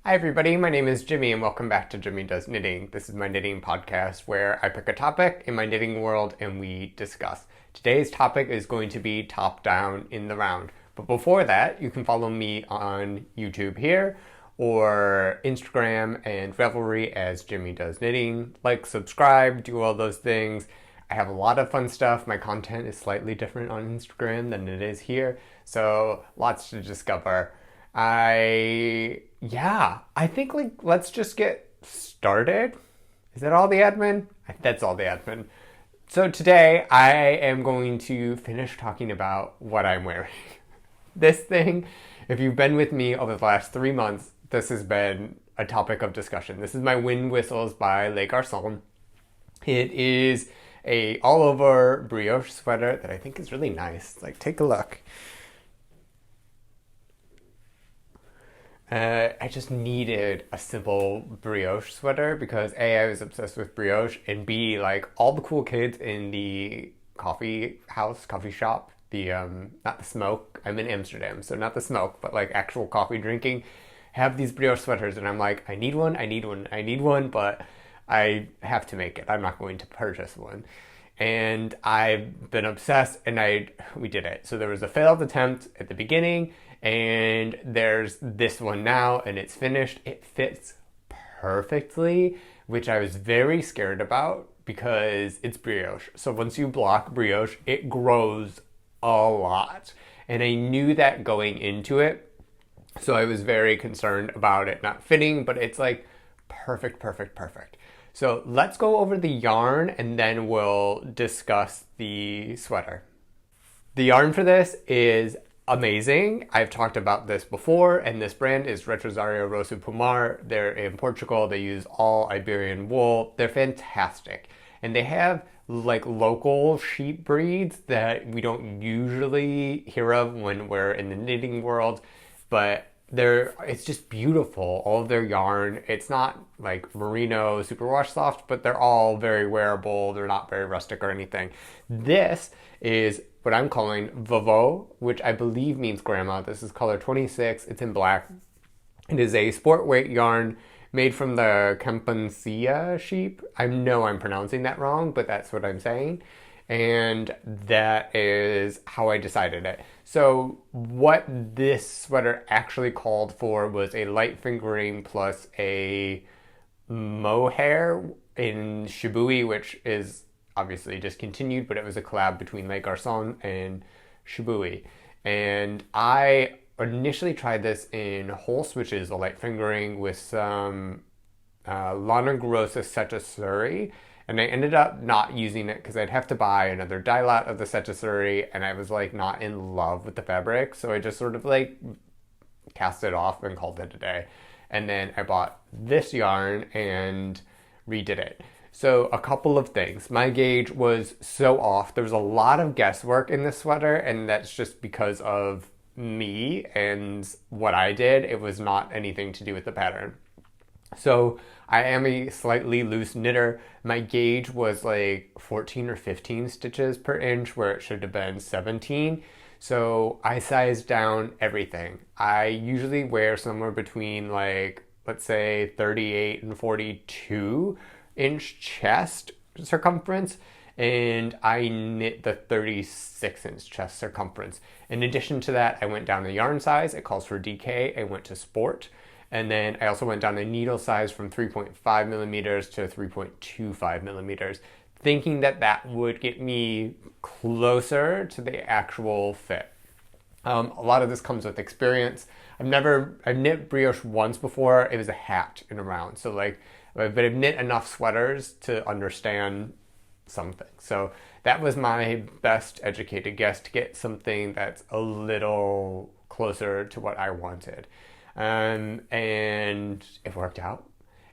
Hi everybody, my name is Jimmy and welcome back to Jimmy Does Knitting. This is my knitting podcast where I pick a topic in my knitting world and we discuss. Today's topic is going to be top down in the round. But before that, you can follow me on YouTube here or Instagram and Revelry as Jimmy Does Knitting. Like, subscribe, do all those things. I have a lot of fun stuff. My content is slightly different on Instagram than it is here, so lots to discover. I think let's just get started. Is that all the admin? That's all the admin. So today I am going to finish talking about what I'm wearing. This thing, if you've been with me over the last 3 months, this has been a topic of discussion. This is my Wind Whistles by Les Garcons. It is a all over brioche sweater that I think is really nice. Like, take a look. I just needed a simple brioche sweater because A, I was obsessed with brioche, and B, like all the cool kids in the coffee shop, not the smoke, I'm in Amsterdam, so not the smoke, but like actual coffee drinking, have these brioche sweaters, and I'm like, I need one, but I have to make it. I'm not going to purchase one. And I've been obsessed, and we did it. So there was a failed attempt at the beginning, and there's this one now, and it's finished. It fits perfectly, which I was very scared about because it's brioche. So once you block brioche, it grows a lot. And I knew that going into it, so I was very concerned about it not fitting, but it's like perfect. So let's go over the yarn and then we'll discuss the sweater. The yarn for this is amazing. I've talked about this before, and this brand is Retrosaria Rosa Pumar. They're in Portugal. They use all Iberian wool. They're fantastic. And they have like local sheep breeds that we don't usually hear of when we're in the knitting world, but it's just beautiful. All of their yarn, it's not like Merino superwash soft, but they're all very wearable. They're not very rustic or anything. This is what I'm calling Vovo, which I believe means grandma. This is color 26. It's in black. It is a sport weight yarn made from the Campansia sheep. I know I'm pronouncing that wrong, but that's what I'm saying. And that is how I decided it. So what this sweater actually called for was a light fingering plus a mohair in Shibui, which is obviously discontinued, but it was a collab between Les Garcons and Shibui. And I initially tried this in Holst, which is a light fingering with some Lana Grossa Sari. And I ended up not using it because I'd have to buy another dye lot of the Sari, and I was like not in love with the fabric. So I just sort of like cast it off and called it a day. And then I bought this yarn and redid it. So a couple of things. My gauge was so off. There was a lot of guesswork in this sweater, and that's just because of me and what I did. It was not anything to do with the pattern. So I am a slightly loose knitter. My gauge was like 14 or 15 stitches per inch where it should have been 17. So I sized down everything. I usually wear somewhere between like, let's say 38 and 42 inch chest circumference, and I knit the 36-inch chest circumference. In addition to that, I went down the yarn size. It calls for DK. I went to sport. And then I also went down the needle size from 3.5 millimeters to 3.25 millimeters, thinking that that would get me closer to the actual fit. A lot of this comes with experience. I've knit brioche once before. It was a hat in a round. So but I've knit enough sweaters to understand something. So that was my best educated guess to get something that's a little closer to what I wanted. And it worked out.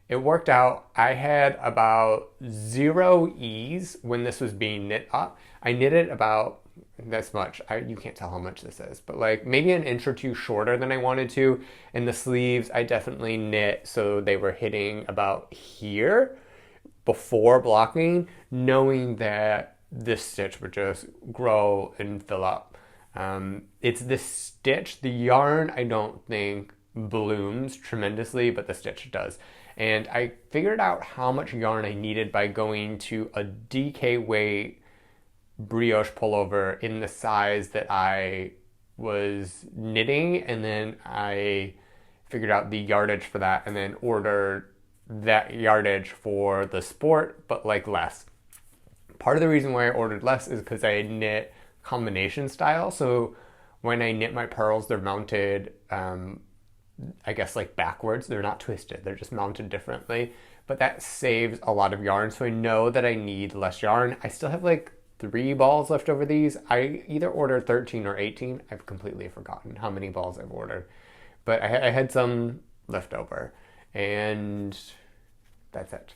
It worked out. I had about 0 ease when this was being knit up. I knit it about this much. You can't tell how much this is, but like maybe an inch or two shorter than I wanted to. And the sleeves, I definitely knit so they were hitting about here before blocking, knowing that this stitch would just grow and fill up. It's this stitch. The yarn, I don't think blooms tremendously, but the stitch does. And I figured out how much yarn I needed by going to a DK weight brioche pullover in the size that I was knitting, and then I figured out the yardage for that and then ordered that yardage for the sport, but like less. Part of the reason why I ordered less is because I knit combination style. So when I knit my pearls, they're mounted, I guess like backwards. They're not twisted, they're just mounted differently. But that saves a lot of yarn, so I know that I need less yarn. I still have like 3 balls left over these. I either ordered 13 or 18. I've completely forgotten how many balls I've ordered. But I had some left over, and that's it.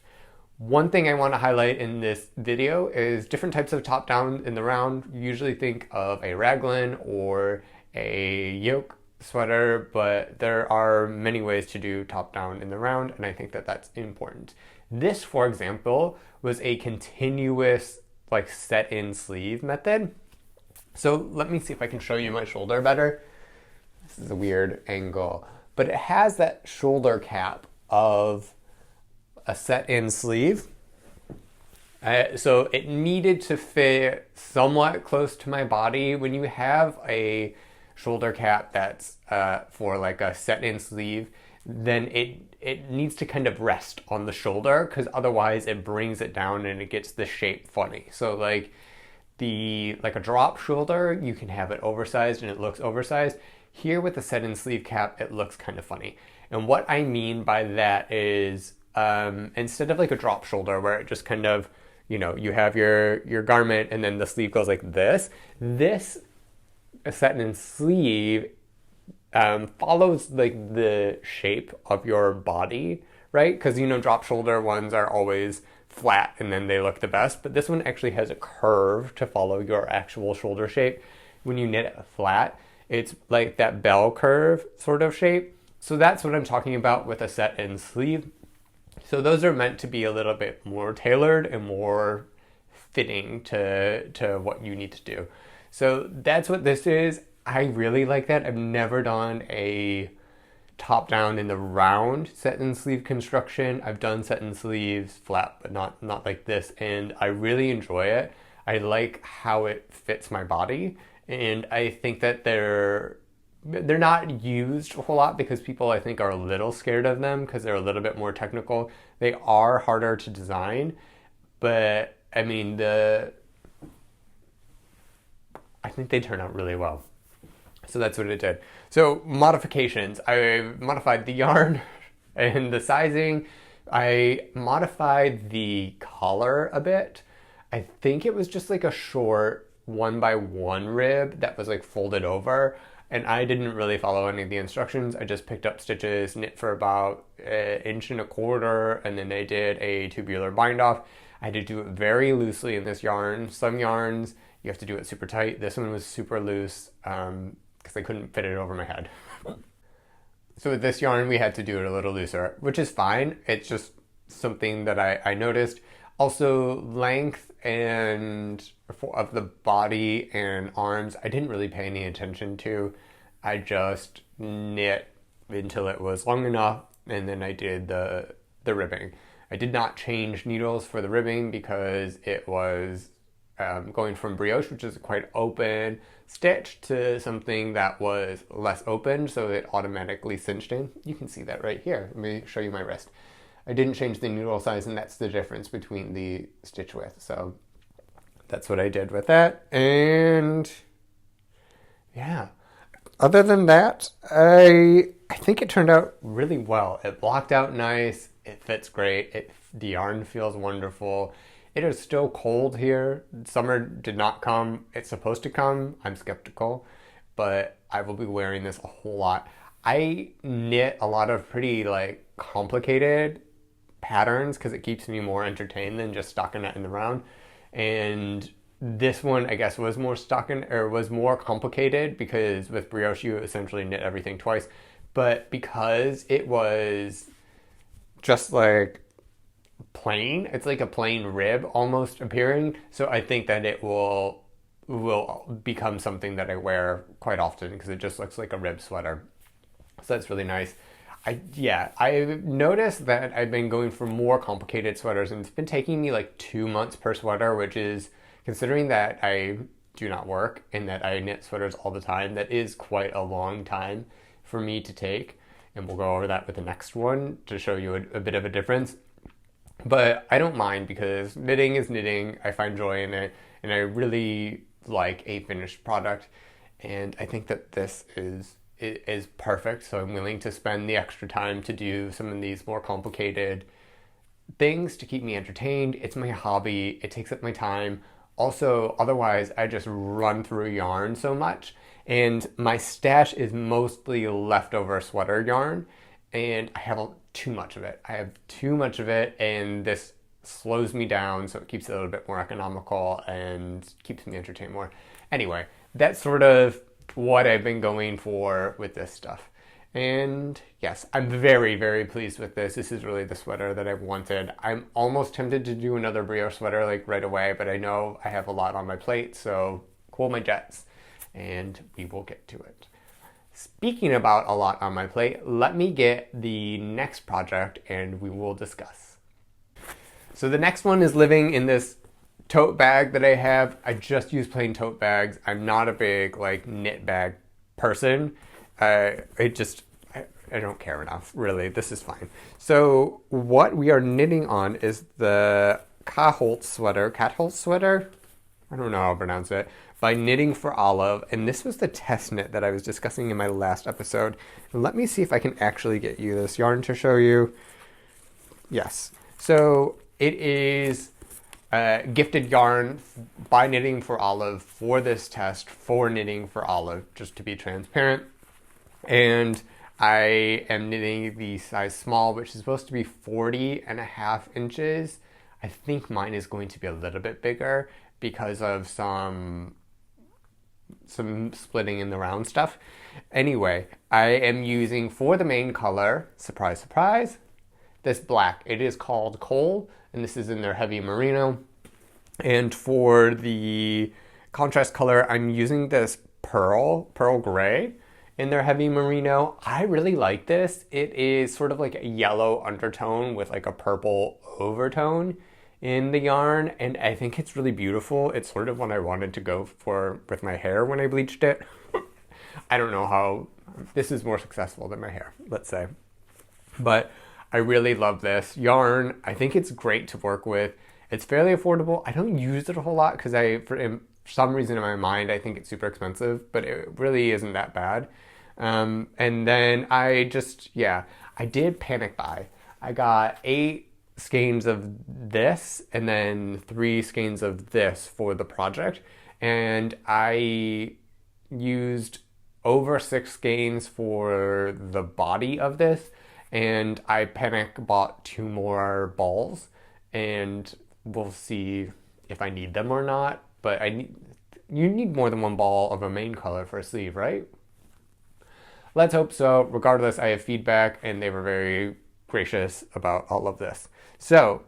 One thing I want to highlight in this video is different types of top down in the round. You usually think of a raglan or a yoke sweater, but there are many ways to do top down in the round, and I think that that's important. This, for example, was a continuous like set in sleeve method. So let me see if I can show you my shoulder better. This is a weird angle, but it has that shoulder cap of a set in sleeve. So it needed to fit somewhat close to my body. When you have a shoulder cap that's for like a set in sleeve, then it needs to kind of rest on the shoulder, because otherwise it brings it down and it gets the shape funny. So like a drop shoulder, you can have it oversized and it looks oversized. Here with the set in sleeve cap, it looks kind of funny. And what I mean by that is instead of like a drop shoulder where it just kind of, you know, you have your garment and then the sleeve goes like this set in sleeve follows like the shape of your body, right? Because, you know, drop shoulder ones are always flat and then they look the best, but this one actually has a curve to follow your actual shoulder shape. When you knit it flat, it's like that bell curve sort of shape. So that's what I'm talking about with a set in sleeve. So those are meant to be a little bit more tailored and more fitting to what you need to do. So that's what this is. I really like that. I've never done a top down in the round set in sleeve construction. I've done set in sleeves flat, but not like this, and I really enjoy it. I like how it fits my body, and I think that they're not used a whole lot because people, I think, are a little scared of them because they're a little bit more technical. They are harder to design, but I mean, I think they turn out really well. So that's what it did. So modifications. I modified the yarn and the sizing. I modified the collar a bit. I think it was just like a short 1x1 rib that was like folded over. And I didn't really follow any of the instructions. I just picked up stitches, knit for about 1.25 inches, and then I did a tubular bind off. I had to do it very loosely in this yarn. Some yarns, you have to do it super tight. This one was super loose because I couldn't fit it over my head. So with this yarn, we had to do it a little looser, which is fine. It's just something that I noticed. Also, length and of the body and arms, I didn't really pay any attention to. I just knit until it was long enough, and then I did the ribbing. I did not change needles for the ribbing because it was going from brioche, which is quite open stitch, to something that was less open, so it automatically cinched in. You can see that right here. Let me show you my wrist. I didn't change the needle size, and that's the difference between the stitch width. So that's what I did with that. And yeah, other than that, I think it turned out really well. It blocked out nice. It fits great. The yarn feels wonderful. It is still cold here. Summer did not come. It's supposed to come. I'm skeptical, but I will be wearing this a whole lot. I knit a lot of pretty like complicated patterns because it keeps me more entertained than just stockinette in the round. And this one, I guess, was more was more complicated because with brioche you essentially knit everything twice. But because it was just like plain, it's like a plain rib almost appearing. So I think that it will become something that I wear quite often because it just looks like a rib sweater. So that's really nice. I noticed that I've been going for more complicated sweaters, and it's been taking me like 2 months per sweater, which is, considering that I do not work and that I knit sweaters all the time, that is quite a long time for me to take. And we'll go over that with the next one to show you a bit of a difference. But I don't mind, because knitting is knitting. I find joy in it, and I really like a finished product. And I think that this is perfect, so I'm willing to spend the extra time to do some of these more complicated things to keep me entertained. It's my hobby, it takes up my time. Also, otherwise, I just run through yarn so much, and my stash is mostly leftover sweater yarn, and I have too much of it. And this slows me down, so it keeps it a little bit more economical and keeps me entertained more. Anyway, that's sort of what I've been going for with this stuff. And yes, I'm very, very pleased with this. This is really the sweater that I've wanted. I'm almost tempted to do another brioche sweater like right away, but I know I have a lot on my plate, so cool my jets, and we will get to it. Speaking about a lot on my plate, let me get the next project and we will discuss. So the next one is living in this tote bag that I have. I just use plain tote bags. I'm not a big like knit bag person. I don't care enough, really. This is fine. So what we are knitting on is the Katholt Sweater. I don't know how to pronounce it. By Knitting for Olive. And this was the test knit that I was discussing in my last episode. And let me see if I can actually get you this yarn to show you. Yes. So it is gifted yarn by Knitting for Olive for this test, for Knitting for Olive, just to be transparent. And I am knitting the size small, which is supposed to be 40.5 inches. I think mine is going to be a little bit bigger because of some splitting in the round stuff. Anyway, I am using, for the main color, surprise, surprise, this black. It is called Coal, and this is in their heavy merino. And for the contrast color, I'm using this Perl gray in their heavy merino. I really like this. It is sort of like a yellow undertone with like a purple overtone in the yarn, and I think it's really beautiful. It's sort of what I wanted to go for with my hair when I bleached it. I don't know how this is more successful than my hair, let's say. But I really love this yarn. I think it's great to work with. It's fairly affordable. I don't use it a whole lot because for some reason in my mind, I think it's super expensive, but it really isn't that bad. And then I did panic buy. I got 8 skeins of this and then 3 skeins of this for the project. And I used over 6 skeins for the body of this. And I panic bought 2 more balls, and we'll see if I need them or not. But you need more than 1 ball of a main color for a sleeve, right? Let's hope so. Regardless, I have feedback, and they were very gracious about all of this. So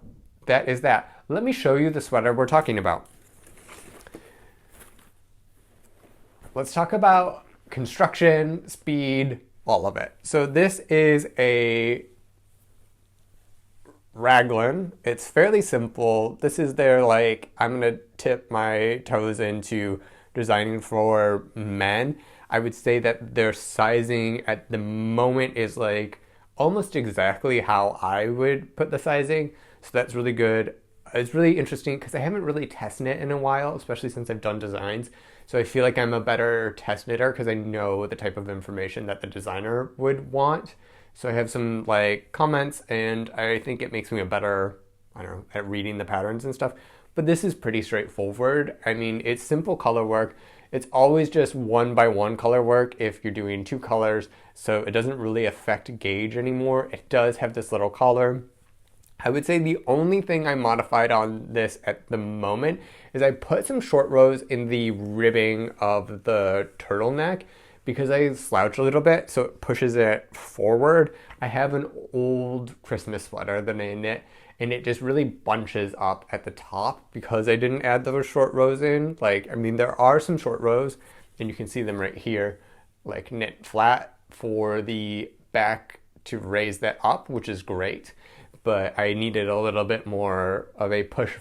that is that. Let me show you the sweater we're talking about. Let's talk about construction, speed, all of it. So this is a raglan. It's fairly simple. This is their, like, I'm gonna tip my toes into designing for men. I would say that their sizing at the moment is like almost exactly how I would put the sizing. So that's really good. It's really interesting because I haven't really test knit in a while, especially since I've done designs. So I feel like I'm a better test knitter because I know the type of information that the designer would want. So I have some like comments, and I think it makes me a better, at reading the patterns and stuff. But this is pretty straightforward. I mean, it's simple color work. It's always just 1 by 1 color work if you're doing 2 colors, so it doesn't really affect gauge anymore. It does have this little collar. I would say the only thing I modified on this at the moment is I put some short rows in the ribbing of the turtleneck because I slouch a little bit, so it pushes it forward. I have an old Christmas sweater that I knit, and it just really bunches up at the top because I didn't add those short rows in. Like, I mean, there are some short rows, and you can see them right here, like knit flat for the back to raise that up, which is great, but I needed a little bit more of a push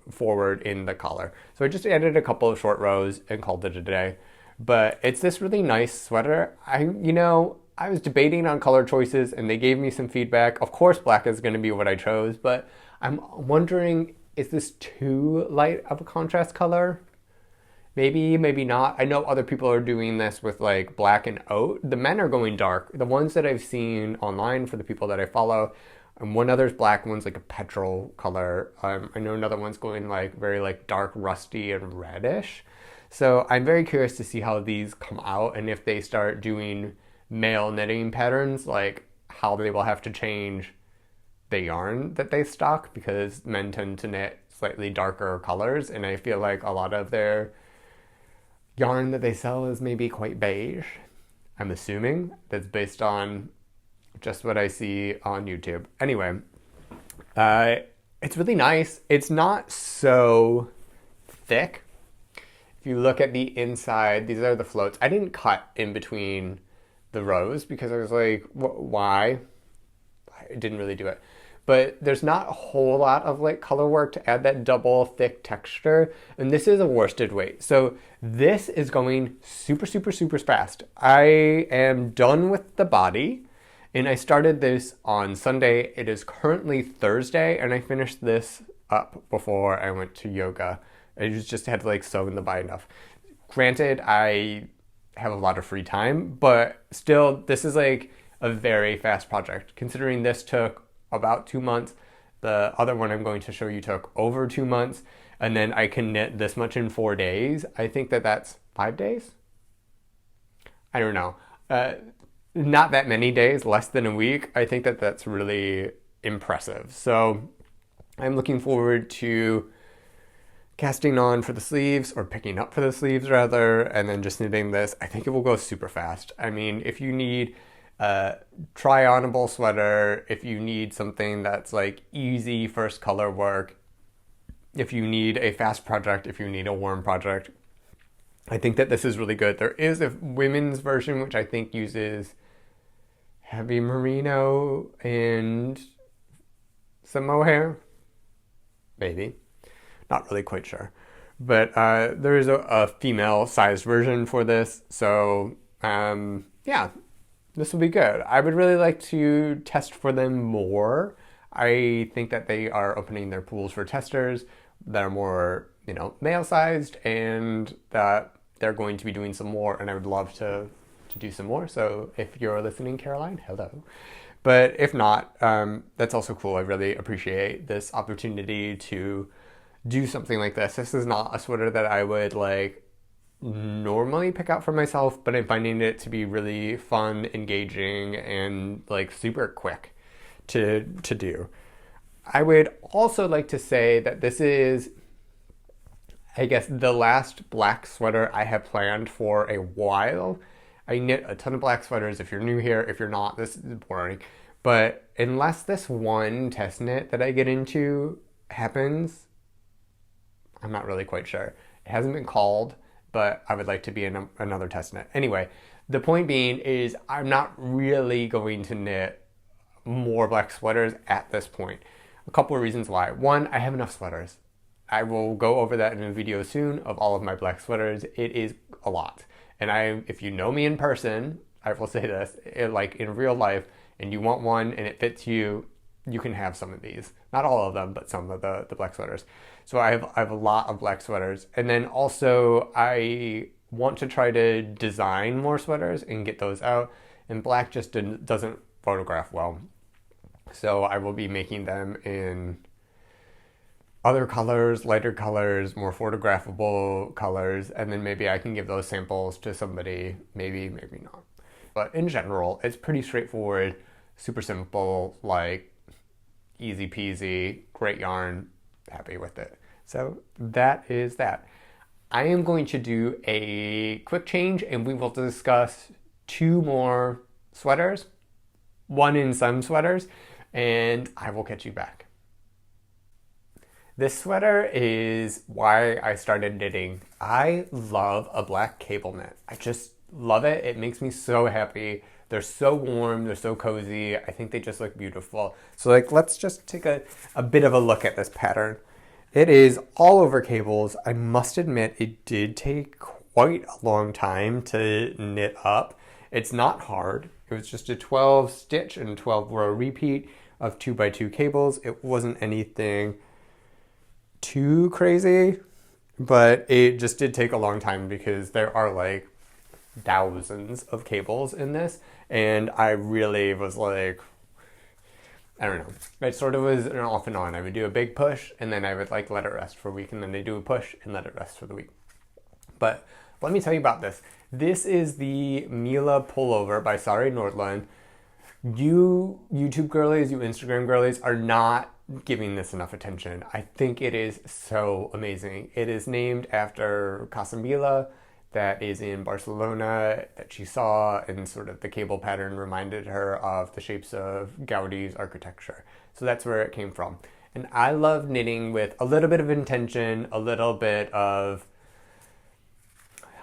forward in the collar. So I just added a couple of short rows and called it a day. But it's this really nice sweater. I was debating on color choices and they gave me some feedback. Of course, black is going to be what I chose, but I'm wondering, is this too light of a contrast color? Maybe, maybe not. I know other people are doing this with like black and oat. The men are going dark. The ones that I've seen online for the people that I follow, one other's black, one's like a petrol color. I know another one's going like very like dark, rusty and reddish. So I'm very curious to see how these come out and if they start doing male knitting patterns, like how they will have to change the yarn that they stock, because men tend to knit slightly darker colors, and I feel like a lot of their yarn that they sell is maybe quite beige. I'm assuming that's based on just what I see on YouTube. Anyway, it's really nice. It's not so thick. If you look at the inside, these are the floats. I didn't cut in between the rows because I was like, why? I didn't really do it. But there's not a whole lot of like color work to add that double thick texture. And this is a worsted weight. So this is going super, super, super fast. I am done with the body and I started this on Sunday. It is currently Thursday and I finished this up before I went to yoga. I just had to like sew in the bind off. Granted, I have a lot of free time, but still this is like a very fast project considering this took about 2 months. The other one I'm going to show you took over 2 months, and then I can knit this much in 4 days. I think that that's 5 days. I don't know. Not that many days, less than a week. I think that that's really impressive. So I'm looking forward to casting on for the sleeves, or picking up for the sleeves rather, and then just knitting this. I think it will go super fast. I mean, if you need try-onable sweater, if you need something that's like easy first color work, if you need a fast project, if you need a warm project, I think that this is really good. There is a women's version which I think uses heavy merino and some mohair, maybe, not really quite sure, but there is a female sized version for this. So yeah, this will be good. I would really like to test for them more. I think that they are opening their pools for testers that are more, male sized, and that they're going to be doing some more, and I would love to do some more. So if you're listening, Caroline, hello. But if not, that's also cool. I really appreciate this opportunity to do something like this. This is not a sweater that I would like normally pick out for myself, but I'm finding it to be really fun, engaging, and like super quick to do. I would also like to say that this is, I guess, the last black sweater I have planned for a while. I knit a ton of black sweaters. If you're new here, if you're not, this is boring. But unless this one test knit that I get into happens, I'm not really quite sure. It hasn't been called, but I would like to be in another test knit. Anyway, the point being is I'm not really going to knit more black sweaters at this point. A couple of reasons why. One, I have enough sweaters. I will go over that in a video soon of all of my black sweaters. It is a lot. And if you know me in person, I will say this, like in real life, and you want one and it fits you, you can have some of these. Not all of them, but some of the black sweaters. So I have a lot of black sweaters. And then also I want to try to design more sweaters and get those out. And black just doesn't photograph well. So I will be making them in other colors, lighter colors, more photographable colors. And then maybe I can give those samples to somebody, maybe, maybe not. But in general, it's pretty straightforward, super simple, like easy peasy, great yarn, happy with it. So that is that. I am going to do a quick change and we will discuss 2 more sweaters, 1 in some sweaters, and I will catch you back. This sweater is why I started knitting. I love a black cable knit. I just love it. It makes me so happy. They're so warm, they're so cozy. I think they just look beautiful. So like, let's just take a bit of a look at this pattern. It is all over cables. I must admit, it did take quite a long time to knit up. It's not hard. It was just a 12 stitch and 12 row repeat of 2x2 cables. It wasn't anything too crazy, but it just did take a long time because there are like thousands of cables in this, and I really was like, I don't know. It sort of was an off and on. I would do a big push, and then I would like let it rest for a week, and then they do a push and let it rest for the week. But let me tell you about this. This is the Mila Pullover by Sari Nordlund. You YouTube girlies, you Instagram girlies are not giving this enough attention. I think it is so amazing. It is named after Casa Mila, that is in Barcelona, that she saw, and sort of the cable pattern reminded her of the shapes of Gaudi's architecture. So that's where it came from. And I love knitting with a little bit of intention, a little bit of,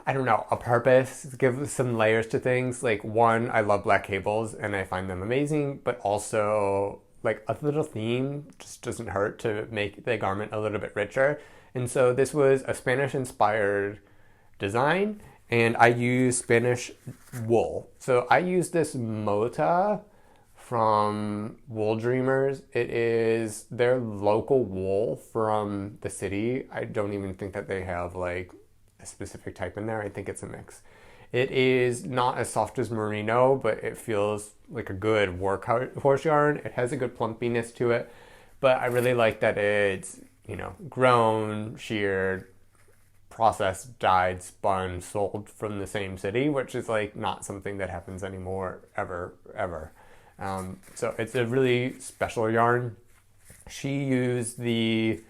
I don't know, a purpose, give some layers to things. Like, one, I love black cables and I find them amazing, but also like a little theme just doesn't hurt to make the garment a little bit richer. And so this was a Spanish inspired design, and I use Spanish wool. So I use this Mota from Wool Dreamers. It is their local wool from the city. I don't even think that they have like a specific type in there. I think it's a mix. It is not as soft as Merino, but it feels like a good workhorse yarn. It has a good plumpiness to it, but I really like that it's, you know, grown, sheared, processed, dyed, spun, sold from the same city, which is like not something that happens anymore ever. So it's a really special yarn. She used the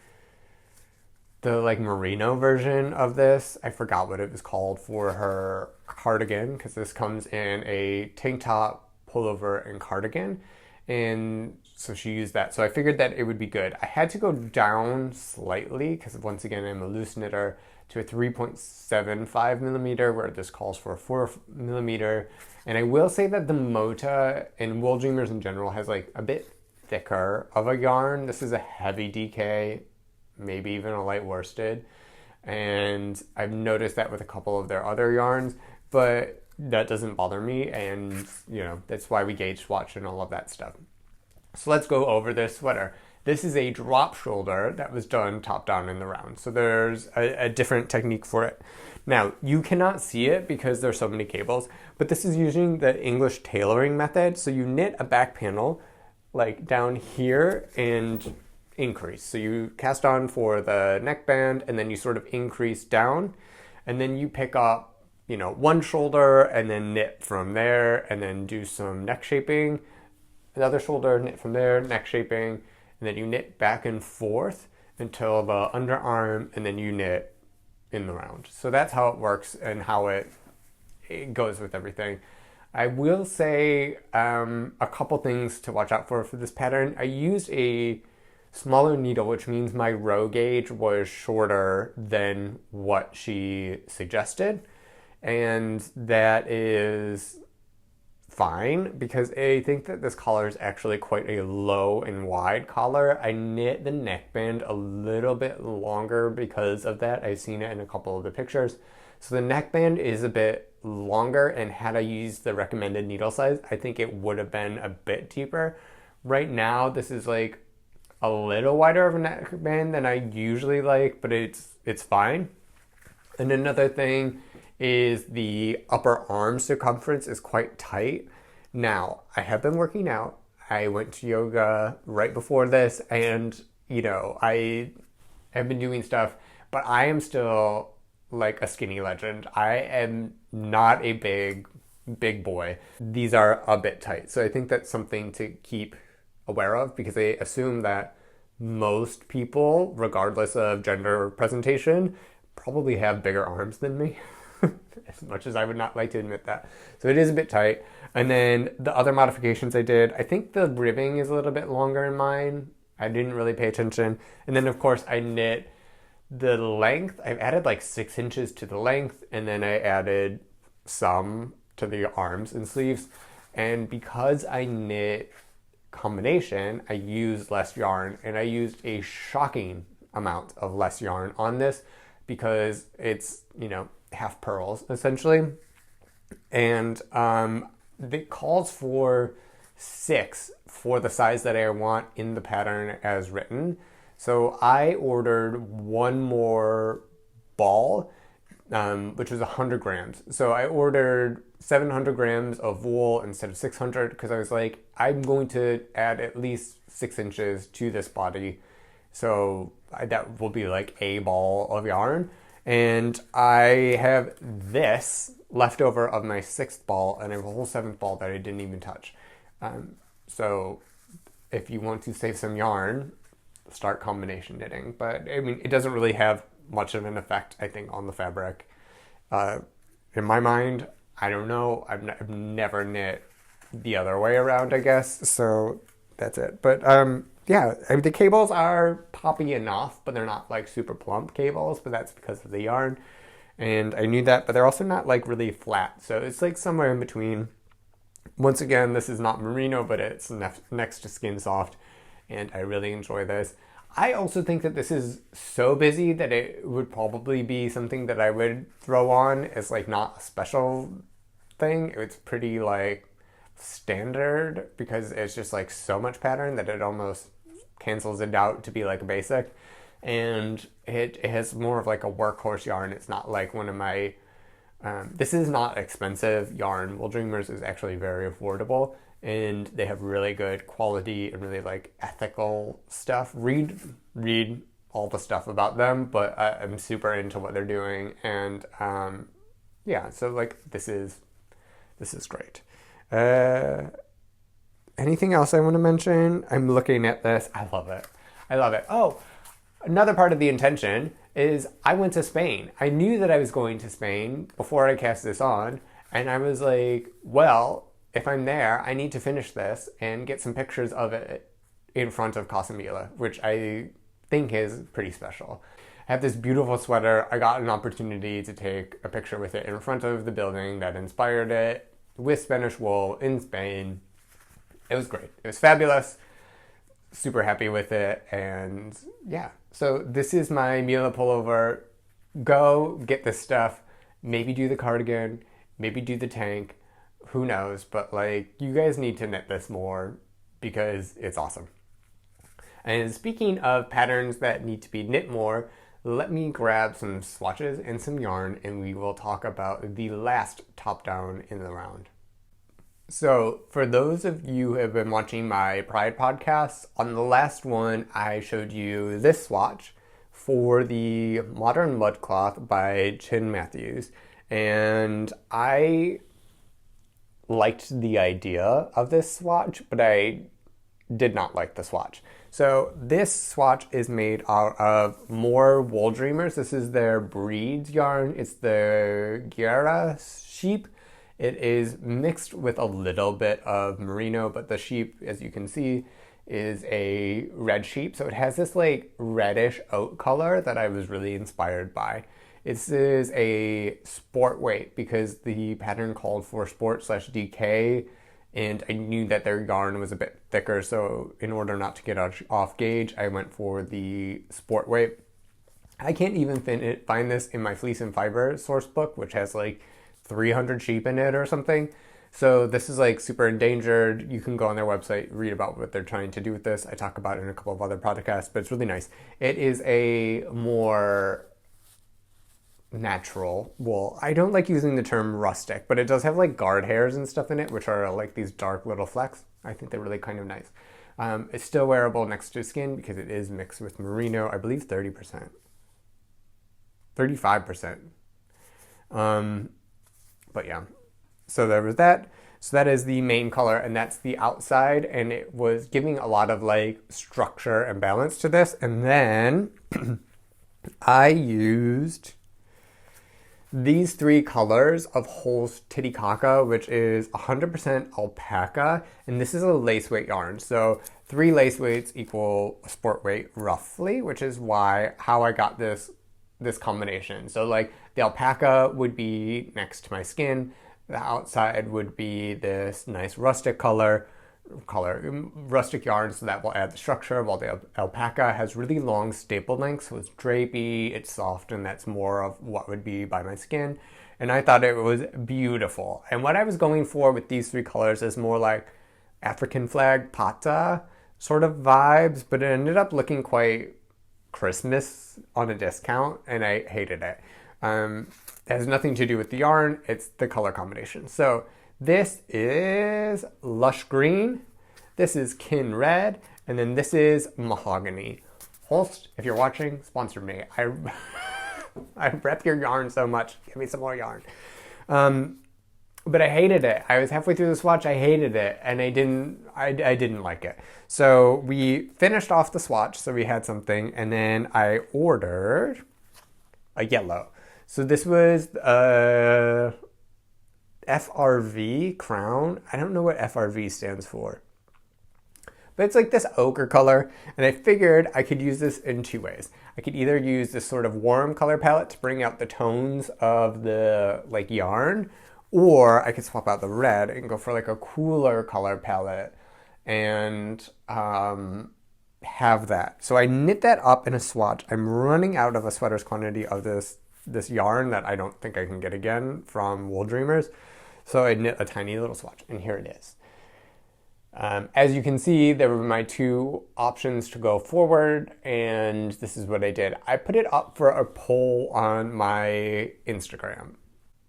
like merino version of this. I forgot what it was called for her cardigan, because this comes in a tank top, pullover, and cardigan. And so she used that. So I figured that it would be good. I had to go down slightly because once again, I'm a loose knitter, to a 3.75 millimeter, where this calls for a 4 millimeter. And I will say that the Mota and Wool Dreamers in general has like a bit thicker of a yarn. This is a heavy DK, maybe even a light worsted. And I've noticed that with a couple of their other yarns, but that doesn't bother me. And you know, that's why we gauge swatch and all of that stuff. So let's go over this sweater. This is a drop shoulder that was done top down in the round. So there's a different technique for it. Now, you cannot see it because there's so many cables, but this is using the English tailoring method. So you knit a back panel like down here and increase. So you cast on for the neckband and then you sort of increase down, and then you pick up, you know, one shoulder and then knit from there, and then do some neck shaping, another shoulder, knit from there, neck shaping, and then you knit back and forth until the underarm, and then you knit in the round. So that's how it works and how it goes with everything. I will say a couple things to watch out for this pattern. I used a smaller needle, which means my row gauge was shorter than what she suggested. And that is fine, because I think that this collar is actually quite a low and wide collar. I knit the neckband a little bit longer because of that. I've seen it in a couple of the pictures. So the neckband is a bit longer, and had I used the recommended needle size, I think it would have been a bit deeper. Right now, this is like a little wider of a neckband than I usually like, but it's fine. And another thing is the upper arm circumference is quite tight. Now, I have been working out. I went to yoga right before this, and you know, I have been doing stuff, but I am still like a skinny legend. I am not a big boy. These are a bit tight. So I think that's something to keep aware of, because I assume that most people, regardless of gender presentation, probably have bigger arms than me. As much as I would not like to admit that. So it is a bit tight. And then the other modifications I did, I think the ribbing is a little bit longer in mine. I didn't really pay attention. And then of course I knit the length. I've added like 6 inches to the length, and then I added some to the arms and sleeves. And because I knit combination, I used less yarn, and I used a shocking amount of less yarn on this because it's, half pearls essentially. And it calls for 6 for the size that I want in the pattern as written. So I ordered one more ball, which was 100 grams. So I ordered 700 grams of wool instead of 600 because I was like, I'm going to add at least 6 inches to this body. So that will be like a ball of yarn. And I have this left over of my 6th ball, and I have a whole 7th ball that I didn't even touch. So if you want to save some yarn, start combination knitting. But I mean, it doesn't really have much of an effect, I think, on the fabric. In my mind, I don't know. I've never knit the other way around, I guess. So that's it. But yeah, I mean, the cables are poppy enough, but they're not like super plump cables, but that's because of the yarn. And I knew that, but they're also not like really flat. So it's like somewhere in between. Once again, this is not merino, but it's next to skin soft, and I really enjoy this. I also think that this is so busy that it would probably be something that I would throw on as like not a special thing. It's pretty like standard because it's just like so much pattern that it almost cancels it out to be like a basic. And it has more of like a workhorse yarn. It's not like one of my this is not expensive yarn. Wool Dreamers is actually very affordable, and they have really good quality and really like ethical stuff. Read all the stuff about them, but I'm super into what they're doing. And yeah, so like this is great. Anything else I want to mention? I'm looking at this. I love it. Oh, another part of the intention is I went to Spain. I knew that I was going to Spain before I cast this on, and I was like, well, if I'm there, I need to finish this and get some pictures of it in front of Casa Mila, which I think is pretty special. I have this beautiful sweater. I got an opportunity to take a picture with it in front of the building that inspired it with Spanish wool in Spain. It was great. It was fabulous. Super happy with it. And yeah, so this is my Mila Pullover. Go get this stuff. Maybe do the cardigan. Maybe do the tank. Who knows? But like, you guys need to knit this more because it's awesome. And speaking of patterns that need to be knit more, let me grab some swatches and some yarn, and we will talk about the last top down in the round. So for those of you who have been watching my Pride podcasts, on the last one I showed you this swatch for the Modern Mudcloth by Mathews, and I liked the idea of this swatch, but I did not like the swatch. So this swatch is made out of more Wool Dreamers. This is their breeds yarn. It's the Guirra sheep. It is mixed with a little bit of merino, but the sheep, as you can see, is a red sheep. So it has this like reddish oat color that I was really inspired by. This is a sport weight because the pattern called for sport/DK, and I knew that their yarn was a bit thicker. So in order not to get off gauge, I went for the sport weight. I can't even find this in my Fleece and Fiber source book, which has like 300 sheep in it or something. So this is like super endangered. You can go on their website, read about what they're trying to do with this. I talk about it in a couple of other podcasts, but it's really nice. It is a more natural wool. I don't like using the term rustic, but it does have like guard hairs and stuff in it, which are like these dark little flecks. I think they're really kind of nice. It's still wearable next to skin because it is mixed with merino, I believe 30%. 35%. But yeah, so there was that. So that is the main color, and that's the outside, and it was giving a lot of like structure and balance to this. And then I used these 3 colors of Holst Titicaca, which is 100% alpaca, and this is a lace weight yarn. So 3 lace weights equal a sport weight roughly, which is how I got this combination. So like the alpaca would be next to my skin, The outside would be this nice rustic rustic yarn, so that will add the structure, while the alpaca has really long staple lengths, so it's drapey, it's soft, and that's more of what would be by my skin. And I thought it was beautiful. And what I was going for with these three colors is more like African flag pata sort of vibes, but it ended up looking quite Christmas on a discount, and I hated it. It has nothing to do with the yarn, it's the color combination. So this is Lush Green, this is Kindred, and then this is Mahogany. Holst, if you're watching, sponsor me. I rep your yarn so much. Give me some more yarn. But I hated it. I was halfway through the swatch, I hated it, and I didn't like it. So we finished off the swatch, so we had something, and then I ordered a yellow. So this was FRV crown. I don't know what FRV stands for, but it's like this ochre color, and I figured I could use this in two ways. I could either use this sort of warm color palette to bring out the tones of the like yarn, or I could swap out the red and go for like a cooler color palette and have that. So I knit that up in a swatch. I'm running out of a sweater's quantity of this yarn that I don't think I can get again from Wool Dreamers. So I knit a tiny little swatch, and here it is. As you can see, there were my two options to go forward, and this is what I did. I put it up for a poll on my Instagram.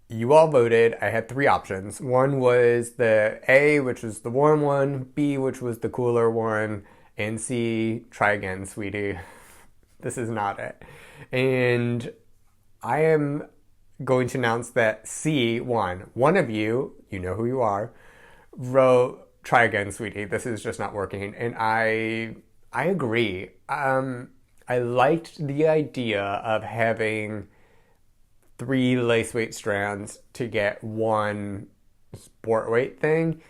You all voted. I had three options. One was the A, which was the warm one, B, which was the cooler one, and C, try again, sweetie. This is not it. And I am going to announce that C won. One of you know who you are, wrote, try again, sweetie. This is just not working. And I agree. I liked the idea of having 3 lace weight strands to get one sport weight thing,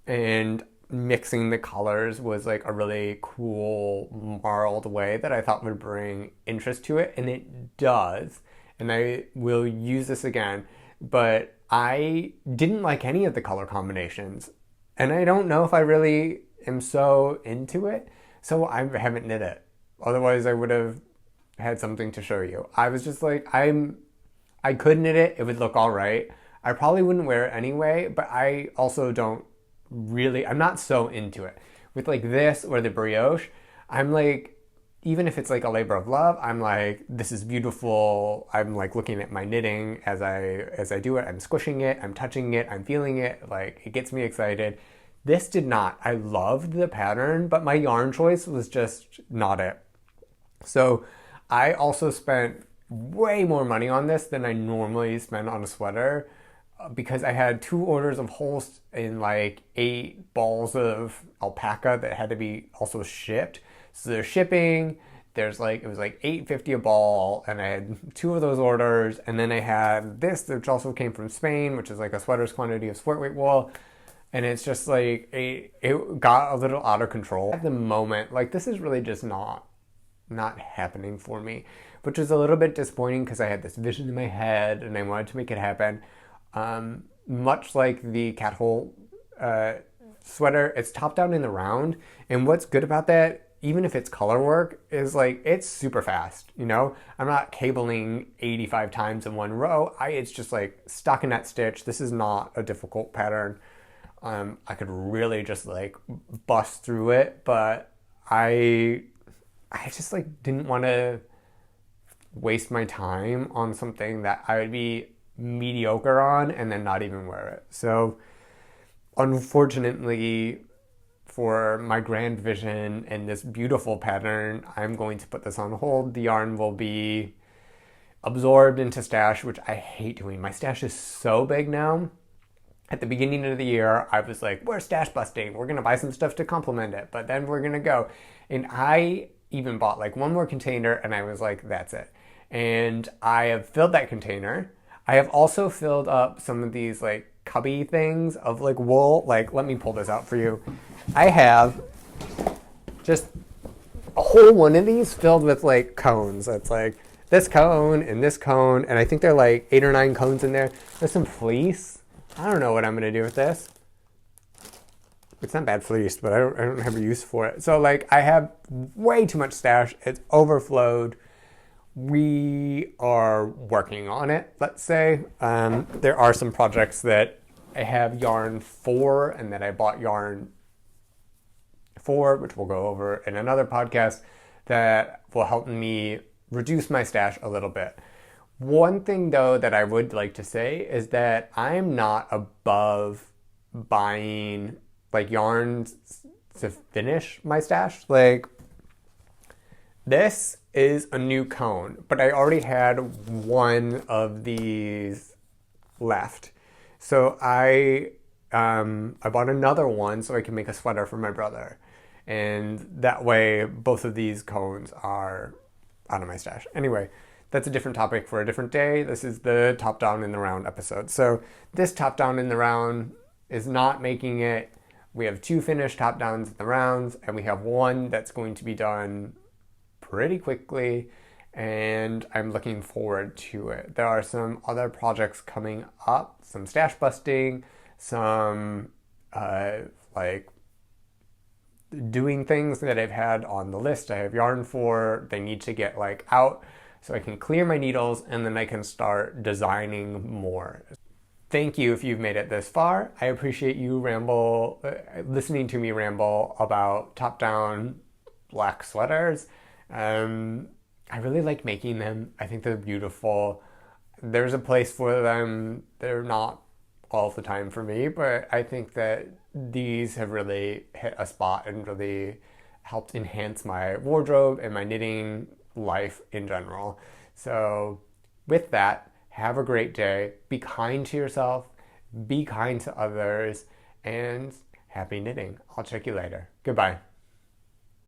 and mixing the colors was like a really cool marled way that I thought would bring interest to it, and it does. And I will use this again, but I didn't like any of the color combinations, and I don't know if I really am so into it, so I haven't knit it. Otherwise I would have had something to show you. I was just like, I could knit it, it would look all right. I probably wouldn't wear it anyway, but I also I'm not so into it. With like this or the brioche, I'm like, even if it's like a labor of love, I'm like, this is beautiful. I'm like looking at my knitting as I do it. I'm squishing it, I'm touching it, I'm feeling it. Like, it gets me excited. This did not. I loved the pattern, but my yarn choice was just not it. So I also spent way more money on this than I normally spend on a sweater, because I had 2 orders of Holst and like 8 balls of alpaca that had to be also shipped. So there's shipping, it was like $8.50 a ball, and I had 2 of those orders, and then I had this, which also came from Spain, which is like a sweater's quantity of sport weight wool, and it's just like, it got a little out of control. At the moment, like, this is really just not happening for me, which is a little bit disappointing, because I had this vision in my head and I wanted to make it happen. Much like the Katholt sweater, it's top down in the round, and what's good about that, even if it's color work, is like, it's super fast, you know? I'm not cabling 85 times in one row. It's just like stockinette stitch. This is not a difficult pattern. I could really just like bust through it, but I just like didn't want to waste my time on something that I would be mediocre on and then not even wear it. So unfortunately, for my grand vision and this beautiful pattern, I'm going to put this on hold. The yarn will be absorbed into stash, which I hate doing. My stash is so big now. At the beginning of the year, I was like, we're stash busting. We're going to buy some stuff to complement it, but then we're going to go. And I even bought like 1 more container, and I was like, that's it. And I have filled that container. I have also filled up some of these like cubby things of like wool. Like, let me pull this out for you. I have just a whole one of these filled with like cones. It's like this cone, and I think there are like 8 or 9 cones in there. There's some fleece. I don't know what I'm going to do with this. It's not bad fleece, but I don't have a use for it. So like I have way too much stash. It's overflowed. We are working on it, let's say. There are some projects that I have yarn for and that I bought yarn for, which we'll go over in another podcast, that will help me reduce my stash a little bit. One thing though that I would like to say is that I'm not above buying like yarns to finish my stash. Like this is a new cone, but I already had one of these left. So I bought another one so I can make a sweater for my brother. And that way both of these cones are out of my stash. Anyway, that's a different topic for a different day. This is the top down in the round episode. So this top down in the round is not making it. We have 2 finished top downs in the rounds, and we have one that's going to be done pretty quickly, and I'm looking forward to it. There are some other projects coming up, some stash busting, some like doing things that I've had on the list I have yarn for. They need to get like out so I can clear my needles, and then I can start designing more. Thank you if you've made it this far. I appreciate you listening to me ramble about top-down black sweaters. I really like making them. I think they're beautiful. There's a place for them. They're not all the time for me, but I think that these have really hit a spot and really helped enhance my wardrobe and my knitting life in general. So with that, have a great day. Be kind to yourself. Be kind to others. And happy knitting. I'll check you later. Goodbye.